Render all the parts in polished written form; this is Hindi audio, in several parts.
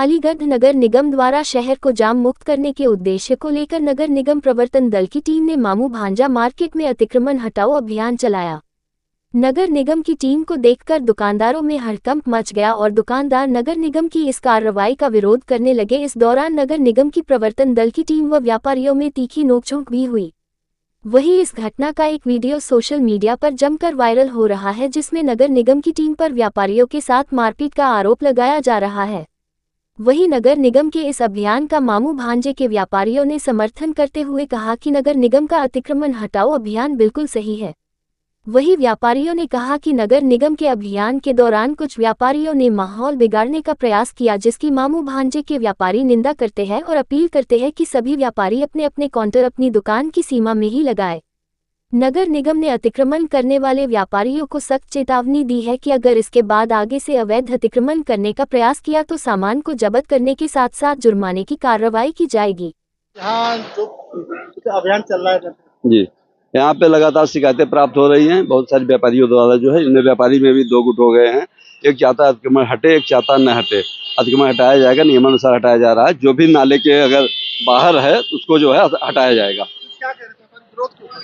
अलीगढ़ नगर निगम द्वारा शहर को जाम मुक्त करने के उद्देश्य को लेकर नगर निगम प्रवर्तन दल की टीम ने मामू भांजा मार्केट में अतिक्रमण हटाओ अभियान चलाया। नगर निगम की टीम को देखकर दुकानदारों में हड़कंप मच गया और दुकानदार नगर निगम की इस कार्रवाई का विरोध करने लगे। इस दौरान नगर निगम की प्रवर्तन दल की टीम व व्यापारियों में तीखी नोकझोंक भी हुई। वहीं इस घटना का एक वीडियो सोशल मीडिया पर जमकर वायरल हो रहा है, जिसमें नगर निगम की टीम पर व्यापारियों के साथ मारपीट का आरोप लगाया जा रहा है। वहीं नगर निगम के इस अभियान का मामू भांजे के व्यापारियों ने समर्थन करते हुए कहा कि नगर निगम का अतिक्रमण हटाओ अभियान बिल्कुल सही है। वहीं व्यापारियों ने कहा कि नगर निगम के अभियान के दौरान कुछ व्यापारियों ने माहौल बिगाड़ने का प्रयास किया, जिसकी मामू भांजे के व्यापारी निंदा करते हैं और अपील करते हैं कि सभी व्यापारी अपने अपने काउंटर अपनी दुकान की सीमा में ही लगाए। नगर निगम ने अतिक्रमण करने वाले व्यापारियों को सख्त चेतावनी दी है कि अगर इसके बाद आगे से अवैध अतिक्रमण करने का प्रयास किया तो सामान को जब्त करने के साथ साथ जुर्माने की कार्रवाई की जाएगी। यहाँ जो अभियान चल रहा है जी, यहाँ पे लगातार शिकायतें प्राप्त हो रही हैं बहुत सारे व्यापारियों द्वारा। जो है इनमें व्यापारी में भी दो गुट हो गए हैं, एक चाहता है अतिक्रमण हटे, एक चाहता न हटे। अतिक्रमण हटाया जाएगा, नियमानुसार हटाया जा रहा है। जो भी नाले के अगर बाहर है उसको जो है हटाया जाएगा।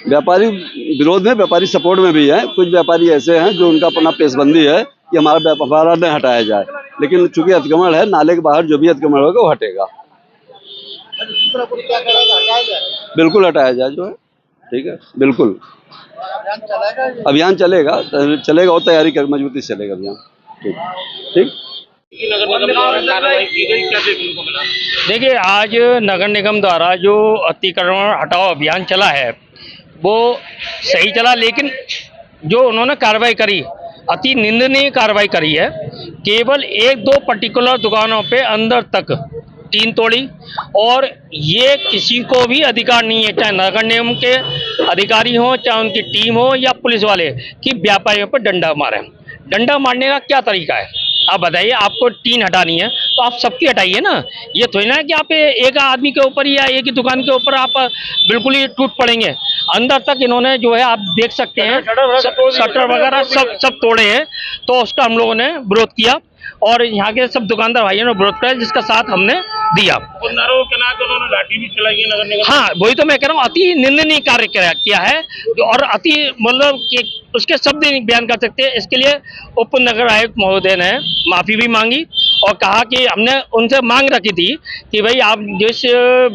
व्यापारी विरोध में, व्यापारी सपोर्ट में भी है। कुछ व्यापारी ऐसे हैं जो उनका अपना पेशबंदी है कि हमारा व्यापार न हटाया जाए, लेकिन चूंकि अतिक्रमण है नाले के बाहर जो भी अतिक्रमण होगा वो हटेगा। बिल्कुल हटाया जाए जो है, ठीक है, बिल्कुल अभियान चलेगा और तैयारी कर मजबूती से चलेगा अभियान। ठीक। देखिए, आज नगर निगम द्वारा जो अतिक्रमण हटाओ अभियान चला है वो सही चला, लेकिन जो उन्होंने कार्रवाई करी अति निंदनीय कार्रवाई करी है। केवल एक दो पर्टिकुलर दुकानों पे अंदर तक टीन तोड़ी, और ये किसी को भी अधिकार नहीं है, चाहे नगर निगम के अधिकारी हो, चाहे उनकी टीम हो या पुलिस वाले, कि व्यापारियों पर डंडा मारें। डंडा मारने का क्या तरीका है आप बताइए। आपको टीन हटानी है तो आप सबकी हटाइए ना। ये थोड़ी ना कि आप एक आदमी के ऊपर या एक ही दुकान के ऊपर आप बिल्कुल ही टूट पड़ेंगे। अंदर तक इन्होंने जो है आप देख सकते हैं शटर वगैरह सब तोड़े हैं। तो उसका हम लोगों ने विरोध किया और यहाँ के सब दुकानदार भाइयों ने विरोध किया, जिसका साथ हमने दिया। लाठी भी चलाई नगर निगम। हाँ, वही तो मैं कह रहा हूँ, अति निंदनीय कार्य किया है और अति मतलब उसके शब्द नहीं बयान कर सकते। इसके लिए उप नगर आयुक्त महोदय ने माफी भी मांगी और कहा कि हमने उनसे मांग रखी थी कि भाई आप जिस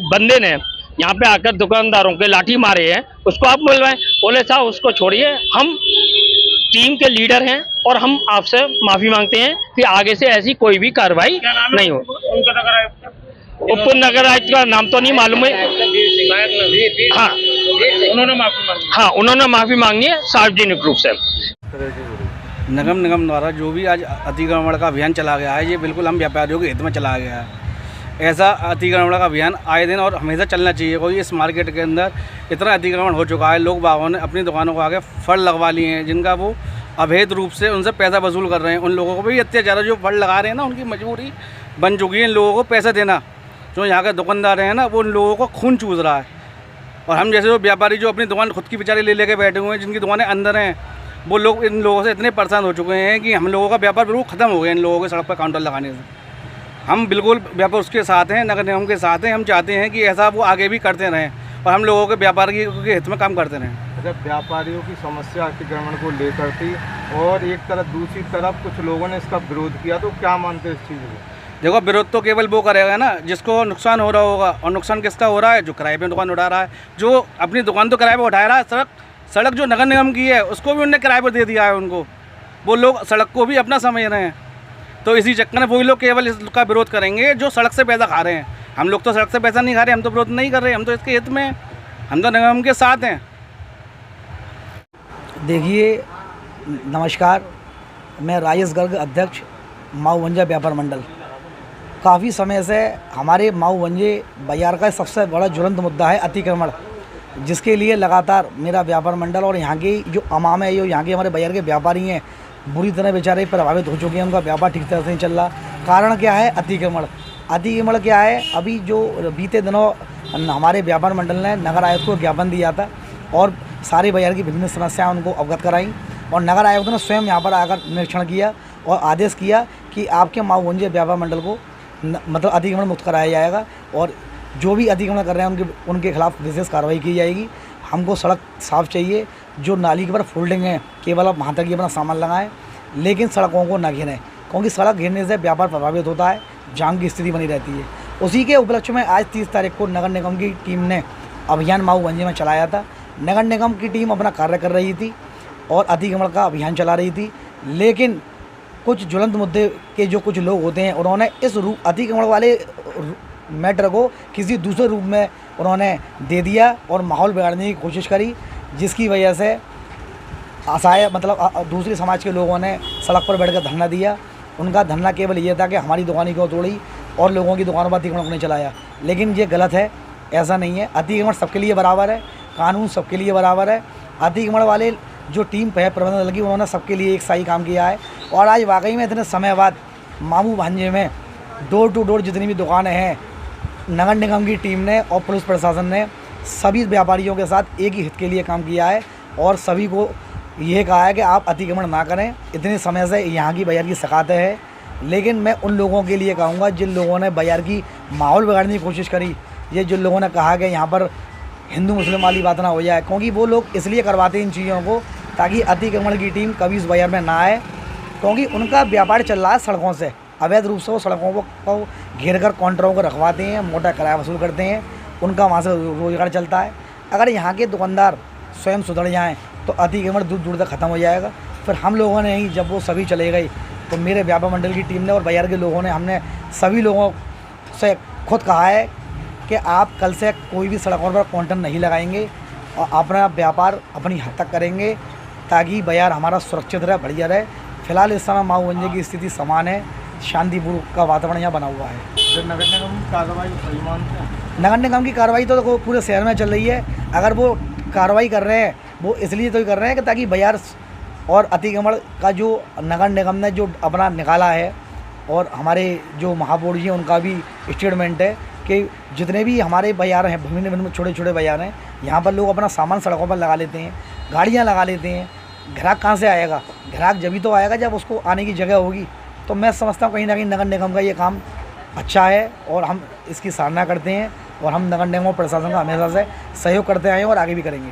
बंदे ने यहाँ पे आकर दुकानदारों के लाठी मारे हैं उसको आप बुलवाएं। बोले साहब उसको छोड़िए, हम टीम के लीडर हैं और हम आपसे माफी मांगते हैं कि आगे से ऐसी कोई भी कार्रवाई नहीं हो। उप नगर आयुक्त का नाम तो नहीं मालूम है। हाँ, उन्होंने माफी मांगी है सार्वजनिक रूप से। नगर निगम द्वारा जो भी आज अतिक्रमण का अभियान चला गया है, ये बिल्कुल हम व्यापारियों के हित में चला गया है। ऐसा अतिक्रमण का अभियान आए दिन और हमेशा चलना चाहिए। कोई इस मार्केट के अंदर इतना अतिक्रमण हो चुका है, लोग बागों ने अपनी दुकानों को आगे फड़ लगवा लिए हैं, जिनका वो अवैध रूप से उनसे पैसा वसूल कर रहे हैं। उन लोगों को भी अत्याचार, जो फड़ लगा रहे हैं ना, उनकी मजबूरी बन चुकी है इन लोगों को पैसा देना। जो यहाँ के दुकानदार हैं ना, वो उन लोगों को खून चूस रहा है। और हम जैसे जो व्यापारी जो अपनी दुकान खुद की बेचारे ले लेके बैठे हुए हैं, जिनकी दुकानें अंदर हैं, वो लोग इन लोगों से इतने परेशान हो चुके हैं कि हम लोगों का व्यापार बिल्कुल ख़त्म हो गया इन लोगों के सड़क पर काउंटर लगाने से। हम बिल्कुल व्यापार उसके साथ हैं, नगर निगम के साथ हैं। हम चाहते हैं कि ऐसा वो आगे भी करते रहें और हम लोगों के व्यापार के हित में काम करते रहें। जब व्यापारियों की समस्या अतिक्रमण को लेकर थी और एक तरफ दूसरी तरफ कुछ लोगों ने इसका विरोध किया, तो क्या मानते हैं इस चीज़ को? देखो, विरोध तो केवल वो करेगा ना जिसको नुकसान हो रहा होगा। और नुकसान किसका हो रहा है? जो किराए पे दुकान उठा रहा है। जो अपनी दुकान तो किराए पे उठा रहा है, सड़क जो नगर निगम की है उसको भी उनने किराए पर दे दिया है उनको। वो लोग सड़क को भी अपना समझ रहे हैं। तो इसी चक्कर में वही लोग केवल इसका विरोध करेंगे जो सड़क से पैसा खा रहे हैं। हम लोग तो सड़क से पैसा नहीं खा रहे, हम तो विरोध नहीं कर रहे, हम तो इसके हित में हैं, हम तो निगम के साथ हैं। देखिए, नमस्कार, मैं राजेश गर्ग, अध्यक्ष माऊ भंजा व्यापार मंडल। काफ़ी समय से हमारे माऊ भंजे बाजार का सबसे बड़ा ज्वलंत मुद्दा है अतिक्रमण, जिसके लिए लगातार मेरा व्यापार मंडल और यहाँ के जो अवाम है, जो यहाँ के हमारे बाजार के व्यापारी हैं, बुरी तरह बेचारे प्रभावित हो चुके हैं। उनका व्यापार ठीक तरह से नहीं चल रहा। कारण क्या है? अतिक्रमण। अतिक्रमण क्या है? अभी जो बीते दिनों हमारे व्यापार मंडल ने नगर आयुक्त को ज्ञापन दिया था और सारे बाजार की विभिन्न समस्याएं उनको अवगत कराई, और नगर आयुक्त ने स्वयं यहाँ पर आकर निरीक्षण किया और आदेश किया कि आपके माऊ भंजे व्यापार मंडल को मतलब अतिक्रमण मुक्त कराया जाएगा और जो भी अतिक्रमण कर रहे हैं उनके खिलाफ विशेष कार्रवाई की जाएगी। हमको सड़क साफ़ चाहिए, जो नाली के ऊपर फोल्डिंग है केवल आप वहाँ तक ही अपना सामान लगाएं, लेकिन सड़कों को न घेरें, क्योंकि सड़क घेरने से व्यापार प्रभावित होता है, जाम की स्थिति बनी रहती है। उसी के उपलक्ष्य में आज 30 तारीख को नगर निगम की टीम ने अभियान माऊ वंजे में चलाया था। नगर निगम की टीम अपना कार्य कर रही थी और अतिक्रमण का अभियान चला रही थी, लेकिन कुछ ज्वलंत मुद्दे के जो कुछ लोग होते हैं उन्होंने इस अतिक्रमण वाले मैटर को किसी दूसरे रूप में उन्होंने दे दिया और माहौल बिगाड़ने की कोशिश करी, जिसकी वजह से असहाय मतलब दूसरे समाज के लोगों ने सड़क पर बैठकर धरना दिया। उनका धरना केवल ये था कि हमारी दुकानें क्यों तोड़ी और लोगों की दुकानों पर अतिक्रमण नहीं चलाया, लेकिन ये गलत है, ऐसा नहीं है। अतिक्रमण सबके लिए बराबर है, कानून सबके लिए बराबर है। अतिक्रमण वाले जो टीम पे प्रबंधन लगी उन्होंने सबके लिए एक सही काम किया है और आज वाकई में इतने समय बाद मामू भांजे में डोर टू डोर जितनी भी दुकानें हैं, नगर निगम की टीम ने और पुलिस प्रशासन ने सभी व्यापारियों के साथ एक ही हित के लिए काम किया है और सभी को यह कहा है कि आप अतिक्रमण ना करें। इतने समय से यहाँ की बाज़ार की शिकायतें हैं, लेकिन मैं उन लोगों के लिए कहूँगा जिन लोगों ने बाज़ार की माहौल बिगाड़ने की कोशिश करी, ये जिन लोगों ने कहा कि यहाँ पर हिंदू मुस्लिम वाली बात ना हो जाए, क्योंकि वो लोग इसलिए करवाते हैं इन चीज़ों को ताकि अतिक्रमण की टीम कभी इस बाज़ार में ना आए, क्योंकि उनका व्यापार चल रहा है सड़कों से। अवैध रूप से वो सड़कों को घेर कर काउंटरों को रखवाते हैं, मोटा किराया वसूल करते हैं, उनका वहाँ से रोजगार चलता है। अगर यहाँ के दुकानदार स्वयं सुधर जाएँ तो अतिक्रमण दूर दूर तक ख़त्म हो जाएगा। फिर हम लोगों ने ही जब वो सभी चले गए तो मेरे व्यापार मंडल की टीम ने और बाज़ार के लोगों ने हमने सभी लोगों से खुद कहा है कि आप कल से कोई भी सड़कों पर काउंटर नहीं लगाएंगे और अपना व्यापार अपनी हद तक करेंगे ताकि बाज़ार हमारा सुरक्षित रहे, बढ़िया रहे। फिलहाल इस समय माऊ वंजे की स्थिति समान है, शांतिपूर्ण का वातावरण यहाँ बना हुआ है। जो नगर निगम की कार्रवाई सही मानते हैं? नगर निगम की कार्रवाई तो पूरे शहर में चल रही है। अगर वो कार्रवाई कर रहे हैं वो इसलिए तो कर रहे हैं कि ताकि बाज़ार और अतिक्रमण का जो नगर निगम ने जो अपना निकाला है और हमारे जो महापौर जी हैं उनका भी स्टेटमेंट है कि जितने भी हमारे बाज़ार हैं, विभिन्न विभिन्न छोटे छोटे बाज़ार हैं, यहाँ पर लोग अपना सामान सड़कों पर लगा लेते हैं, गाड़ियाँ लगा लेते हैं। ग्राहक कहाँ से आएगा? ग्राहक जब ही तो आएगा जब उसको आने की जगह होगी। तो मैं समझता हूँ कहीं ना कहीं नगर निगम का ये काम अच्छा है और हम इसकी सराहना करते हैं और हम नगर निगम और प्रशासन का हमेशा से सहयोग करते आए हैं और आगे भी करेंगे।